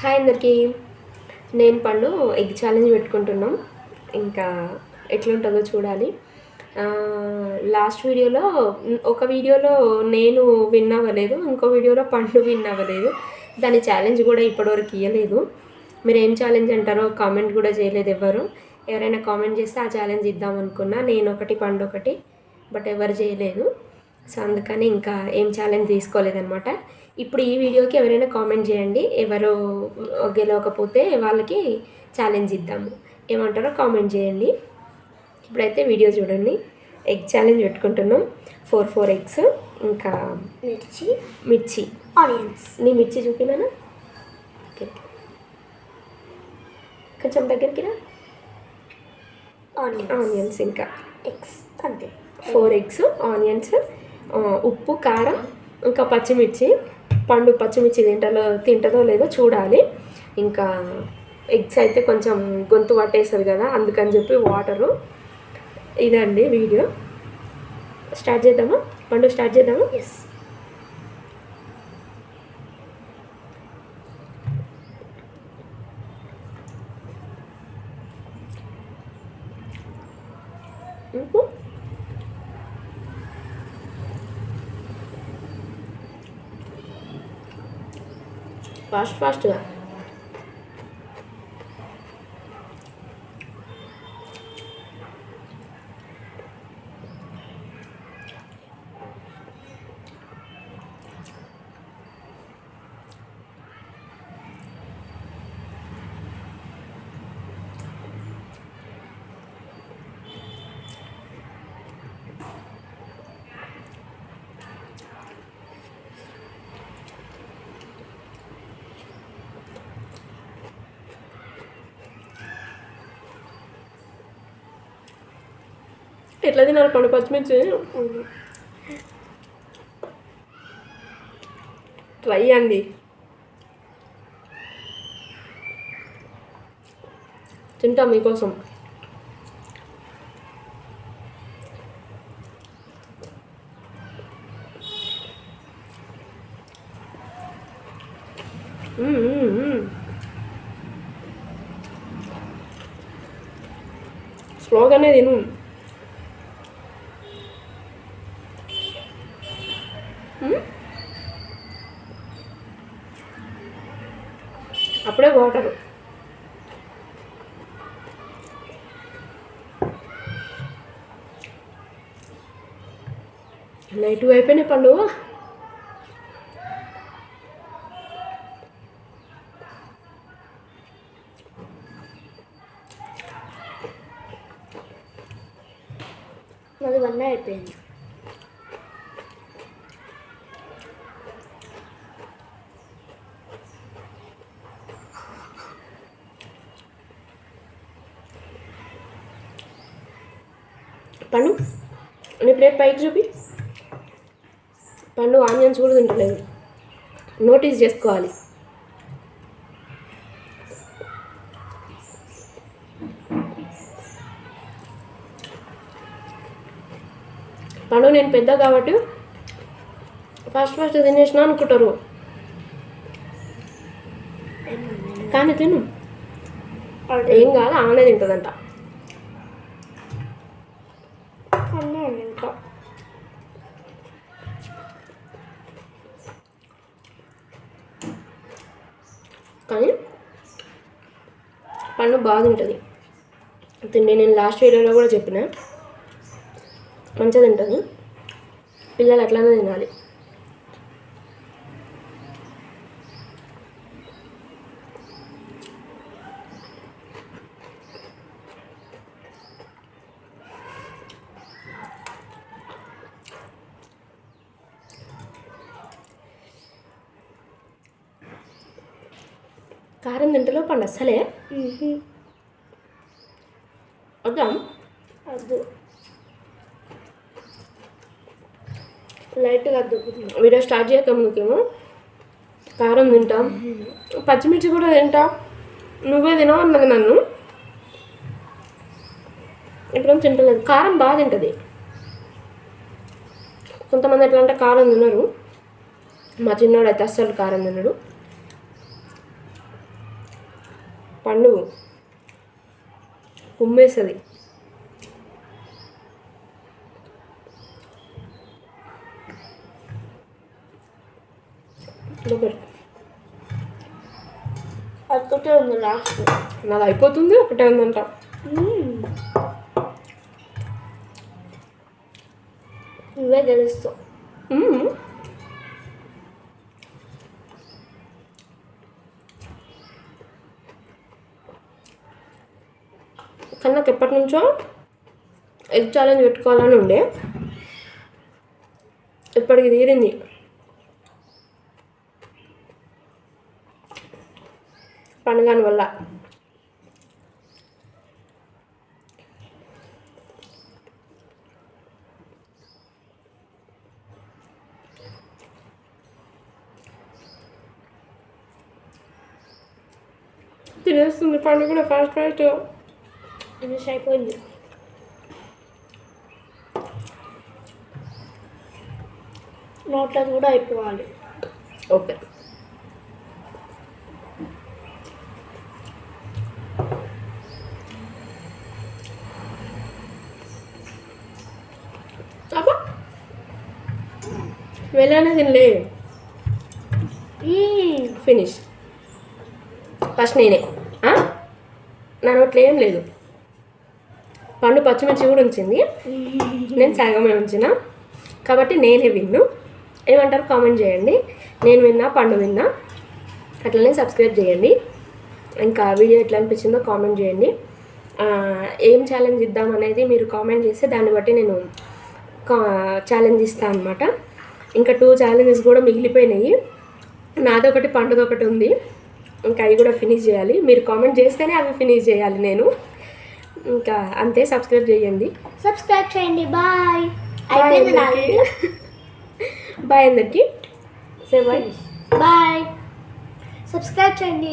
Hi అందరికీ. నేను పండు ఎగ్ ఛాలెంజ్ పెట్టుకుంటున్నాం. ఇంకా ఎట్లుంటుందో చూడాలి. లాస్ట్ వీడియోలో ఒక వీడియోలో నేను విన్ అవ్వలేదు, ఇంకో వీడియోలో పండు విన్ అవ్వలేదు. దాని ఛాలెంజ్ కూడా ఇప్పటివరకు ఇవ్వలేదు. మీరు ఏం ఛాలెంజ్ అంటారో కామెంట్ కూడా చేయలేదు ఎవరు. ఎవరైనా కామెంట్ చేస్తే ఆ ఛాలెంజ్ ఇద్దాం అనుకున్నా, నేను ఒకటి పండు ఒకటి, బట్ ఎవరు చేయలేదు. సో అందుకని ఇంకా ఏం ఛాలెంజ్ తీసుకోలేదన్నమాట. ఇప్పుడు ఈ వీడియోకి ఎవరైనా కామెంట్ చేయండి, ఎవరు గెలవకపోతే వాళ్ళకి ఛాలెంజ్ ఇద్దాము. ఏమంటారో కామెంట్ చేయండి. ఇప్పుడైతే వీడియో చూడండి. ఎగ్ ఛాలెంజ్ పెట్టుకుంటున్నాం. 4 ఎగ్స్, ఇంకా మిర్చి ఆనియన్స్. నీ మిర్చి చూపినానా? ఓకే, కొంచెం దగ్గరికి రా. ఆనియన్స్ ఇంకా ఎగ్స్ అంతే. 4 ఎగ్స్, ఆనియన్స్, ఉప్పు, కారం, ఇంకా పచ్చిమిర్చి. పండు పచ్చిమిర్చి తింటుందో లేదో చూడాలి. ఇంకా ఎగ్స్ అయితే కొంచెం గొంతు పట్టేస్తుంది కదా, అందుకని చెప్పి వాటరు. ఇదండి వీడియో. స్టార్ట్ చేద్దామా పండు? స్టార్ట్ చేద్దామా? ఎస్. ఫాస్ట్గా. ఎట్లా తినాలి పండు పచ్చిమిర్చి? ట్రై అండి. తింటాం మీకోసం. స్లోగానే తిను. అప్పుడే వాటరు. నైట్ అయిపోయినాయి పండు. అది 1 అయిపోయింది. పండు నీ ప్లేట్ పైకి చూపి. పండు ఆనియన్స్ కూడా తింటలేదు, నోటీస్ చేసుకోవాలి. పండు నేను పెద్ద కాబట్టి ఫాస్ట్ తినేసిన అనుకుంటారు, కానీ తిను, ఏం కాదు. ఆనే తింటుందంట. కానీ పండు బాగా తింటుంది. తిండి నేను లాస్ట్ వీడియోలో కూడా చెప్పిన, మంచిగా తింటుంది. పిల్లలు అట్లానే తినాలి. కారం తింటలో పండు అస్సలే వద్దాం. వద్దు, లైట్గా వద్దు. వీడియో స్టార్ట్ చేయక ముందుకేమో కారం తింటాం, పచ్చిమిర్చి కూడా తింటాం, నువ్వే తినవు అన్నది నన్ను. ఇప్పుడు తింటలేదు. కారం బాగా తింటుంది. కొంతమంది ఎట్లా అంటే కారం తినరు. మా చిన్నోడు అయితే అస్సలు కారం తినడు. పండు ఉమ్మేస్తుంది. సూపర్. అదొకటే ఉంది లాస్ట్. నాది అయిపోతుంది, ఒకటే ఉందంట. నువ్వే గెలుస్తావు. కానీ నాకు ఎప్పటి నుంచో ఎగ్ ఛాలెంజ్ పెట్టుకోవాలని ఉండే, ఇప్పటికి తీరింది. పండుగని వల్ల. తినేస్తుంది పండుగ కూడా ఫాస్ట్ ఫాస్ట్. ఫినిష్ అయిపోయింది. నోట్లో కూడా అయిపోవాలి. ఓకే. అబ్బా వెళ్ళానే తినలే. ఫినిష్. ఫస్ట్ నేనే. నా నోట్లో ఏం లేదు. పండు పచ్చిమిర్చి కూడా ఉంచింది, నేను సగమే ఉంచిన, కాబట్టి నేనే విన్ను. ఏమంటారు కామెంట్ చేయండి. నేను విన్నా, పండు విన్నా. అట్లనే సబ్స్క్రైబ్ చేయండి. ఇంకా వీడియో ఎట్లా అనిపించిందో కామెంట్ చేయండి. ఏం ఛాలెంజ్ ఇద్దాం అనేది మీరు కామెంట్ చేస్తే దాన్ని బట్టి నేను ఛాలెంజ్ ఇస్తాను అనమాట. ఇంకా 2 ఛాలెంజెస్ కూడా మిగిలిపోయినాయి. నాదొకటి పండుదొకటి ఉంది. ఇంకా అవి కూడా ఫినిష్ చేయాలి. మీరు కామెంట్ చేస్తేనే అవి ఫినిష్ చేయాలి నేను. ఇంకా అంతే. సబ్స్క్రైబ్ చేయండి. సబ్స్క్రైబ్ చేయండి. బాయ్. అయిపోయింది నాది. బాయ్ అందరికి. Say bye. బాయ్. సబ్స్క్రైబ్ చేయండి.